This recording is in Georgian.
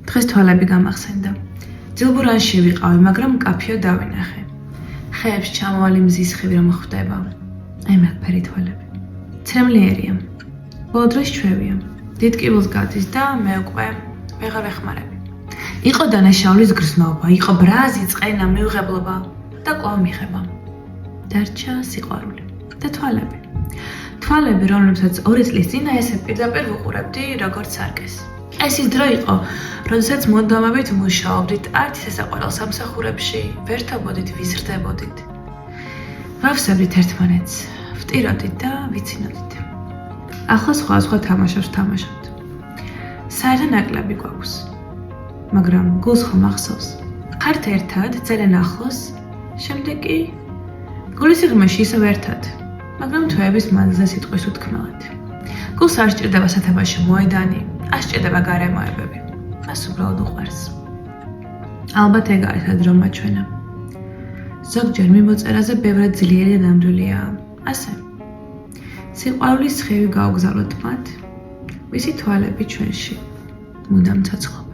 დღეს თვალები გამახსენდა. ძილბურანში ვიყავი, მაგრამ კაფეო დავინახე. ხეებს ჩამოვალი მზის ხივი რომ ხვდება. აი მაგფერი თვალები. ცრემლიერია. ბოლო დროს ჩვევია. დიდ კიბულს გადის და მე უკვე ვეღარ ვეხმარები. იყო დანაშაულის გრძნობა, იყო ბრაზი, წყენა, მიუღებლობა და კვლავ მიღება. დარჩა სიყვარული და თვალები. თვალები, რომლებსაც 2 წლის წინ ესე პირდაპირ ვუყურებდი, როგორც სარკეს. ეს ის დრო იყო, როდესაც მონდომებით მუშაობდით არც ესაყვარელ სამსახურებში, ვერთობოდით, ვიზრდებოდით. ვავსებდით ერთმანეთს, ვტიროდით და ვიცინოდით. ახლა სხვა თამაშებს თამაშობთ. საერთოდ ნაკლები გვაქვს. მაგრამ გულს ხომ ახსოვს. ხართ ერთად, ძალიან ახლოს, შემდეგ კი გულის სიღრმეში ისევ ერთად, მაგრამ თვეების მანძილზე სიტყვის უთქმელად. გულს არ სჭირდება სათამაშო მოედანი, არ სჭირდება გარემოებები. მას უბრალოდ უყვარს. ალბათ ეგ არის ადრომა ჩვენა. ზოგჯერ მიმოწერაზე ბევრად ძლიერი და ნამდვილია. ასე. სიყვარულის სხივი გაუგზავნოთ მათ, მისი თვალები ჩვენში. მუდამ ცოცხლობ.